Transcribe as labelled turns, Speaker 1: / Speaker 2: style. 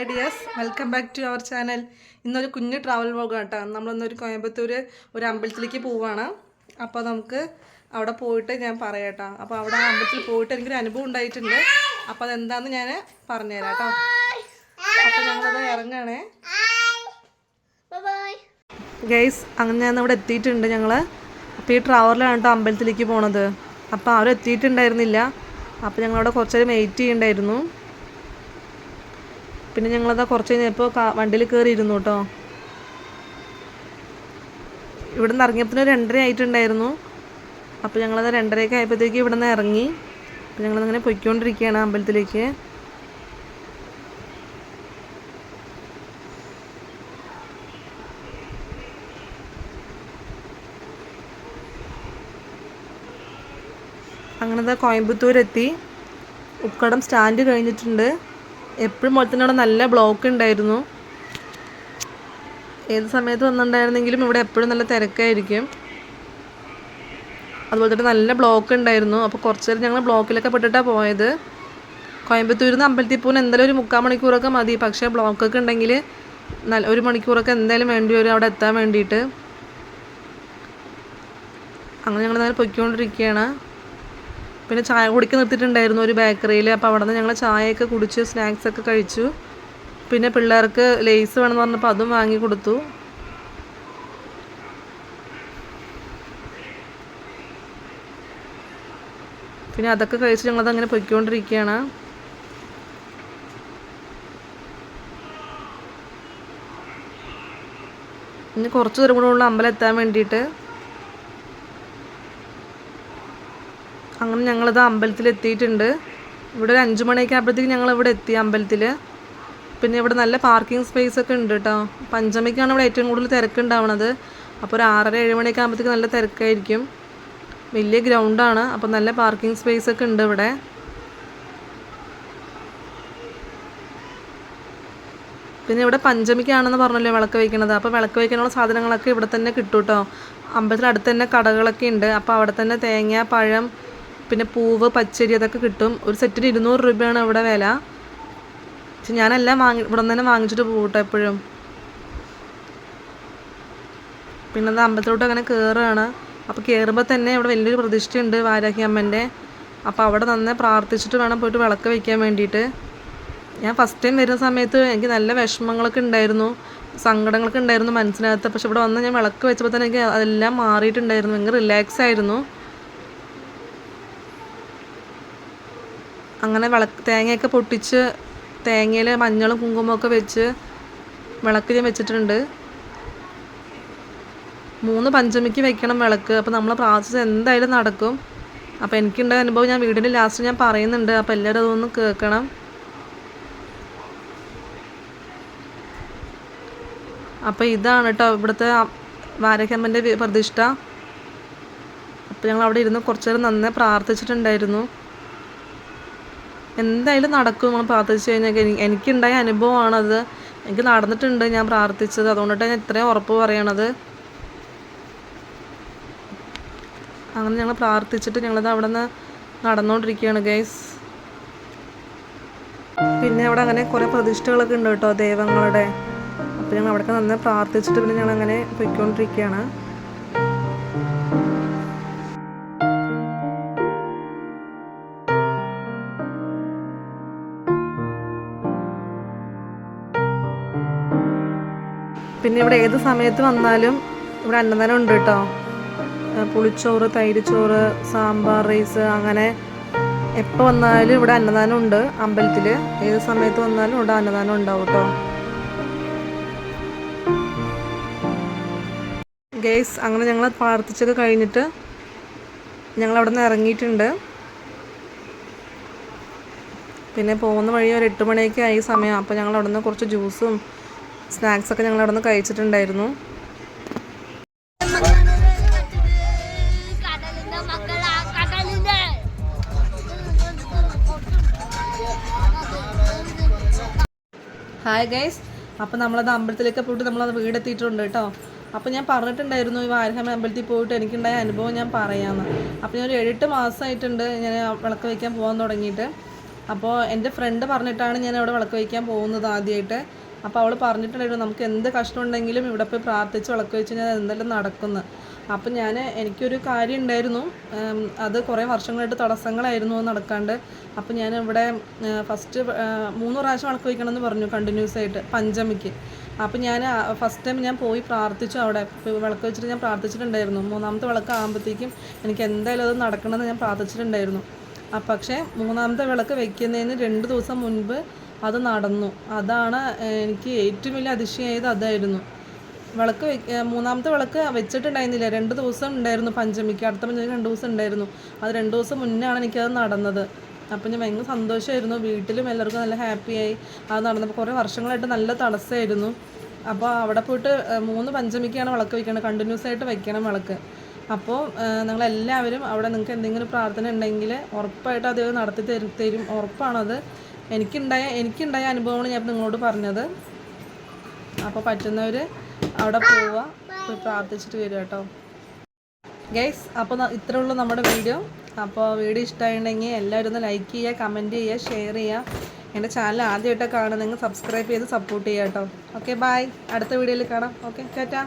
Speaker 1: Hi dears, welcome back to our channel. ഇന്നൊരു കുഞ്ഞ് travel vlog കേട്ടോ. നമ്മളൊന്നൊരു കോയമ്പത്തൂർ ഒരു അമ്പലത്തിലേക്ക് പോവുകയാണ്. അപ്പോൾ നമുക്ക് അവിടെ പോയിട്ട് ഞാൻ പറയാം കേട്ടോ. അപ്പോൾ അവിടെ അമ്പലത്തിൽ പോയിട്ട് എനിക്കൊരു അനുഭവം ഉണ്ടായിട്ടുണ്ട്. അപ്പോൾ അതെന്താണെന്ന് ഞാൻ പറഞ്ഞുതരാം കേട്ടോ. അപ്പോൾ ഞങ്ങളത് ഇറങ്ങണേ ഗൈസ്. അങ്ങനെ ഞാൻ ഇവിടെ എത്തിയിട്ടുണ്ട് ഞങ്ങൾ. അപ്പോൾ ഈ ട്രാവലിലാണ് കേട്ടോ അമ്പലത്തിലേക്ക് പോണത്. അപ്പോൾ ആരും എത്തിയിട്ടുണ്ടായിരുന്നില്ല. അപ്പോൾ ഞങ്ങളവിടെ കുറച്ച് നേരം വെയിറ്റ് ചെയ്യണ്ടായിരുന്നു. പിന്നെ ഞങ്ങളതാ കുറച്ച് കഴിഞ്ഞപ്പോൾ വണ്ടിയിൽ കയറിയിരുന്നു കേട്ടോ. ഇവിടെ നിന്ന് ഇറങ്ങിയപ്പോൾ 2:30 ആയിട്ടുണ്ടായിരുന്നു. അപ്പോൾ ഞങ്ങളത് 2:30 ആയപ്പോഴത്തേക്ക് ഇവിടെ നിന്ന് ഇറങ്ങി. അപ്പോൾ ഞങ്ങളങ്ങനെ പൊയ്ക്കൊണ്ടിരിക്കുകയാണ് അമ്പലത്തിലേക്ക്. അങ്ങനത്തെ കോയമ്പത്തൂരെത്തി. ഉക്കടം സ്റ്റാൻഡ് കഴിഞ്ഞിട്ടുണ്ട്. എപ്പോഴും പോലെ തന്നെ അവിടെ നല്ല ബ്ലോക്ക് ഉണ്ടായിരുന്നു. ഏത് സമയത്ത് വന്നിട്ടുണ്ടായിരുന്നെങ്കിലും ഇവിടെ എപ്പോഴും നല്ല തിരക്കായിരിക്കും. അതുപോലെ തന്നെ നല്ല ബ്ലോക്ക് ഉണ്ടായിരുന്നു. അപ്പോൾ കുറച്ച് നേരം ഞങ്ങൾ ബ്ലോക്കിലൊക്കെ പെട്ടിട്ടാണ് പോയത്. കോയമ്പത്തൂരിൽ നിന്ന് അമ്പലത്തിൽ പോകുന്ന എന്തായാലും ഒരു 3/4 മണിക്കൂറൊക്കെ മതി. പക്ഷേ ബ്ലോക്കൊക്കെ ഉണ്ടെങ്കിൽ 1 മണിക്കൂറൊക്കെ എന്തായാലും വേണ്ടി വരും അവിടെ എത്താൻ വേണ്ടിയിട്ട്. അങ്ങനെ ഞങ്ങൾ നേരെ പൊയ്ക്കൊണ്ടിരിക്കുകയാണ്. പിന്നെ ചായ കുടിക്കാൻ നിർത്തിയിട്ടുണ്ടായിരുന്നു ഒരു ബേക്കറിയിൽ. അപ്പോൾ അവിടെ നിന്ന് ഞങ്ങൾ ചായയൊക്കെ കുടിച്ച് സ്നാക്സൊക്കെ കഴിച്ചു. പിന്നെ പിള്ളേർക്ക് ലേസ് വേണമെന്ന് പറഞ്ഞപ്പോൾ അതും വാങ്ങി കൊടുത്തു. പിന്നെ അതൊക്കെ കഴിച്ച് ഞങ്ങളതങ്ങനെ പൊയ്ക്കൊണ്ടിരിക്കുകയാണ്. ഇനി കുറച്ച് ദൂരം കൂടെ ഉള്ള അമ്പലം എത്താൻ വേണ്ടിയിട്ട്. അങ്ങനെ ഞങ്ങളിത് അമ്പലത്തിൽ എത്തിയിട്ടുണ്ട്. ഇവിടെ ഒരു 5 മണിയൊക്കെ ആകുമ്പോഴത്തേക്ക് ഞങ്ങൾ ഇവിടെ എത്തി അമ്പലത്തിൽ. പിന്നെ ഇവിടെ നല്ല പാർക്കിംഗ് സ്പേസ് ഒക്കെ ഉണ്ട് കേട്ടോ. പഞ്ചമിക്കാണ് ഇവിടെ ഏറ്റവും കൂടുതൽ തിരക്കുണ്ടാവണത്. അപ്പോൾ ഒരു 6:30-7 മണിയൊക്കെ ആകുമ്പോഴത്തേക്ക് നല്ല തിരക്കായിരിക്കും. വലിയ ഗ്രൗണ്ടാണ്. അപ്പോൾ നല്ല പാർക്കിംഗ് സ്പേസ് ഒക്കെ ഉണ്ട് ഇവിടെ. പിന്നെ ഇവിടെ പഞ്ചമിക്കാണെന്ന് പറഞ്ഞല്ലോ വിളക്ക് വയ്ക്കണത്. അപ്പോൾ വിളക്ക് വയ്ക്കാനുള്ള സാധനങ്ങളൊക്കെ ഇവിടെ തന്നെ കിട്ടും കേട്ടോ. അമ്പലത്തിനടുത്ത് തന്നെ കടകളൊക്കെ ഉണ്ട്. അപ്പോൾ അവിടെ തന്നെ തേങ്ങ, പഴം, പിന്നെ പൂവ്, പച്ചരി അതൊക്കെ കിട്ടും. ഒരു സെറ്റിന് 200 രൂപയാണ് ഇവിടെ വില. പക്ഷെ ഞാനെല്ലാം ഇവിടെ നിന്ന് തന്നെ വാങ്ങിച്ചിട്ട് പോകും കേട്ടോ എപ്പോഴും. പിന്നെ അത് അമ്പലത്തിലോട്ട് അങ്ങനെ കയറുകയാണ്. അപ്പോൾ കയറുമ്പോൾ തന്നെ ഇവിടെ വലിയൊരു പ്രതിഷ്ഠയുണ്ട് വാരാഹി അമ്മൻ്റെ. അപ്പോൾ അവിടെ നന്നായി പ്രാർത്ഥിച്ചിട്ട് വേണം പോയിട്ട് വിളക്ക് വയ്ക്കാൻ വേണ്ടിയിട്ട്. ഞാൻ ഫസ്റ്റ് ടൈം വരുന്ന സമയത്ത് എനിക്ക് നല്ല വിഷമങ്ങളൊക്കെ ഉണ്ടായിരുന്നു, സങ്കടങ്ങളൊക്കെ ഉണ്ടായിരുന്നു മനസ്സിനകത്ത്. പക്ഷെ ഇവിടെ വന്ന് ഞാൻ വിളക്ക് വെച്ചപ്പോൾ തന്നെ എനിക്ക് അതെല്ലാം മാറിയിട്ടുണ്ടായിരുന്നു. ഭയങ്കര റിലാക്സ് ആയിരുന്നു. അങ്ങനെ തേങ്ങയൊക്കെ പൊട്ടിച്ച് തേങ്ങയിൽ മഞ്ഞളും കുങ്കുമമൊക്കെ വെച്ച് വിളക്ക് ഞാൻ വെച്ചിട്ടുണ്ട്. 3 പഞ്ചമിക്ക് വെക്കണം വിളക്ക്. അപ്പോൾ നമ്മൾ പ്രാർത്ഥിച്ചത് എന്തായാലും നടക്കും. അപ്പോൾ എനിക്കുണ്ടായ അനുഭവം ഞാൻ വീടിൻ്റെ ലാസ്റ്റ് ഞാൻ പറയുന്നുണ്ട്. അപ്പോൾ എല്ലാവരും അതൊന്ന് കേൾക്കണം. അപ്പോൾ ഇതാണ് കേട്ടോ ഇവിടുത്തെ വാരാഹമ്മൻ്റെ പ്രതിഷ്ഠ. അപ്പോൾ ഞങ്ങൾ അവിടെ ഇരുന്ന് കുറച്ച് നേരം നന്നായി പ്രാർത്ഥിച്ചിട്ടുണ്ടായിരുന്നു. എന്തായാലും നടക്കും നമ്മൾ പ്രാർത്ഥിച്ചു കഴിഞ്ഞാൽ. എനിക്കുണ്ടായ അനുഭവമാണത്. എനിക്ക് നടന്നിട്ടുണ്ട് ഞാൻ പ്രാർത്ഥിച്ചത്. അതുകൊണ്ടിട്ടാണ് ഞാൻ ഇത്രയും ഉറപ്പ് പറയണത്. അങ്ങനെ ഞങ്ങൾ പ്രാർത്ഥിച്ചിട്ട് ഞങ്ങളത് അവിടെ നിന്ന് നടന്നുകൊണ്ടിരിക്കുകയാണ് ഗൈസ്. പിന്നെ അവിടെ അങ്ങനെ കുറേ പ്രതിഷ്ഠകളൊക്കെ ഉണ്ട് കേട്ടോ ദൈവങ്ങളുടെ. അപ്പോൾ ഞങ്ങൾ അവിടെയൊക്കെ നന്നായി പ്രാർത്ഥിച്ചിട്ട് പിന്നെ ഞങ്ങളങ്ങനെ പോയിക്കൊണ്ടിരിക്കുകയാണ്. പിന്നെ ഇവിടെ ഏത് സമയത്ത് വന്നാലും ഇവിടെ അന്നദാനം ഉണ്ട് കേട്ടോ. പുളിച്ചോറ്, തൈരുചോറ്, സാമ്പാർ റൈസ്, അങ്ങനെ എപ്പോൾ വന്നാലും ഇവിടെ അന്നദാനം ഉണ്ട് അമ്പലത്തിൽ. ഏത് സമയത്ത് വന്നാലും ഇവിടെ അന്നദാനം ഉണ്ടാവും കേട്ടോ. ഗൈസ് അങ്ങനെ ഞങ്ങൾ പ്രാർത്ഥിച്ചൊക്കെ കഴിഞ്ഞിട്ട് ഞങ്ങൾ അവിടെ നിന്ന് ഇറങ്ങിയിട്ടുണ്ട്. പിന്നെ പോകുന്ന വഴി ഒരു 8 മണിയൊക്കെ ആയി സമയം. അപ്പോൾ ഞങ്ങൾ അവിടെ നിന്ന് കുറച്ച് ജ്യൂസും സ്നാക്സൊക്കെ ഞങ്ങൾ അവിടെ നിന്ന് കഴിച്ചിട്ടുണ്ടായിരുന്നു. ഹായ് ഗൈസ്, അപ്പോൾ നമ്മളത് അമ്പലത്തിലേക്ക് പോയിട്ട് നമ്മളത് വീടെത്തിയിട്ടുണ്ട് കേട്ടോ. അപ്പോൾ ഞാൻ പറഞ്ഞിട്ടുണ്ടായിരുന്നു ഈ വാരാഹി അമ്പലത്തിൽ പോയിട്ട് എനിക്കുണ്ടായ അനുഭവം ഞാൻ പറയാമെന്ന്. അപ്പോൾ ഞാൻ ഒരു 7-8 മാസമായിട്ടുണ്ട് ഞാൻ വിളക്ക് വയ്ക്കാൻ പോകാൻ തുടങ്ങിയിട്ട്. അപ്പോൾ എൻ്റെ ഫ്രണ്ട് പറഞ്ഞിട്ടാണ് ഞാൻ അവിടെ വിളക്ക് വയ്ക്കാൻ പോകുന്നത് ആദ്യമായിട്ട്. അപ്പോൾ അവൾ പറഞ്ഞിട്ടുണ്ടായിരുന്നു നമുക്ക് എന്ത് കഷ്ടം ഉണ്ടെങ്കിലും ഇവിടെ പോയി പ്രാർത്ഥിച്ച് വിളക്ക് വെച്ച് കഴിഞ്ഞാൽ എന്തെല്ലാം നടക്കുന്നു. അപ്പം എനിക്കൊരു കാര്യം ഉണ്ടായിരുന്നു, അത് കുറേ വർഷങ്ങളായിട്ട് തടസ്സങ്ങളായിരുന്നു നടക്കാണ്ട്. അപ്പം ഞാൻ ഇവിടെ ഫസ്റ്റ് 3 പ്രാവശ്യം വിളക്ക് വയ്ക്കണമെന്ന് പറഞ്ഞു കണ്ടിന്യൂസ് ആയിട്ട് പഞ്ചമിക്ക്. അപ്പം ഞാൻ ഫസ്റ്റ് ടൈം ഞാൻ പോയി പ്രാർത്ഥിച്ചു, അവിടെ വിളക്ക് വെച്ചിട്ട് ഞാൻ പ്രാർത്ഥിച്ചിട്ടുണ്ടായിരുന്നു. 3ാമത്തെ വിളക്ക് ആകുമ്പോഴത്തേക്കും എനിക്ക് എന്തായാലും അത് നടക്കണമെന്ന് ഞാൻ പ്രാർത്ഥിച്ചിട്ടുണ്ടായിരുന്നു. പക്ഷേ 3ാമത്തെ വിളക്ക് വയ്ക്കുന്നതിന് 2 ദിവസം മുൻപ് അത് നടന്നു. അതാണ് എനിക്ക് ഏറ്റവും വലിയ അതിശയമായത്, അതായിരുന്നു. 3ാമത്തെ വിളക്ക് വെച്ചിട്ടുണ്ടായിരുന്നില്ല, 2 ദിവസം ഉണ്ടായിരുന്നു പഞ്ചമിക്ക്. അടുത്ത പഞ്ചമിക്ക് 2 ദിവസം ഉണ്ടായിരുന്നു. അത് 2 ദിവസം മുന്നാണ് എനിക്കത് നടന്നത്. അപ്പം ഞാൻ ഭയങ്കര സന്തോഷമായിരുന്നു, വീട്ടിലും എല്ലാവർക്കും നല്ല ഹാപ്പിയായി. അത് നടന്നപ്പോൾ കുറേ വർഷങ്ങളായിട്ട് നല്ല തടസ്സമായിരുന്നു. അപ്പോൾ അവിടെ പോയിട്ട് 3 പഞ്ചമിക്കാണ് വിളക്ക് വയ്ക്കേണ്ടത്, കണ്ടിന്യൂസ് ആയിട്ട് വയ്ക്കണം വിളക്ക്. അപ്പോൾ നിങ്ങളെല്ലാവരും അവിടെ നിങ്ങൾക്ക് എന്തെങ്കിലും പ്രാർത്ഥന ഉണ്ടെങ്കിൽ ഉറപ്പായിട്ട് അത് നടത്തി തരും, ഉറപ്പാണത്. എനിക്കുണ്ടായ അനുഭവമാണ് ഞാൻ നിങ്ങളോട് പറഞ്ഞത്. അപ്പോൾ പറ്റുന്നവർ അവിടെ പോവുക, പോയി പ്രാർത്ഥിച്ചിട്ട് വരിക കേട്ടോ ഗൈസ്. അപ്പോൾ ഇത്രേ ഉള്ളൂ നമ്മുടെ വീഡിയോ. അപ്പോൾ വീഡിയോ ഇഷ്ടമായിട്ടുണ്ടെങ്കിൽ എല്ലാവരും ഒന്ന് ലൈക്ക് ചെയ്യുക, കമൻറ്റ് ചെയ്യുക, ഷെയർ ചെയ്യുക. എൻ്റെ ചാനൽ ആദ്യമായിട്ടൊക്കെ കാണുന്നെങ്കിൽ സബ്സ്ക്രൈബ് ചെയ്ത് സപ്പോർട്ട് ചെയ്യുക കേട്ടോ. Okay, bye. അടുത്ത വീഡിയോയിൽ കാണാം. ഓക്കെ, ടാറ്റാ.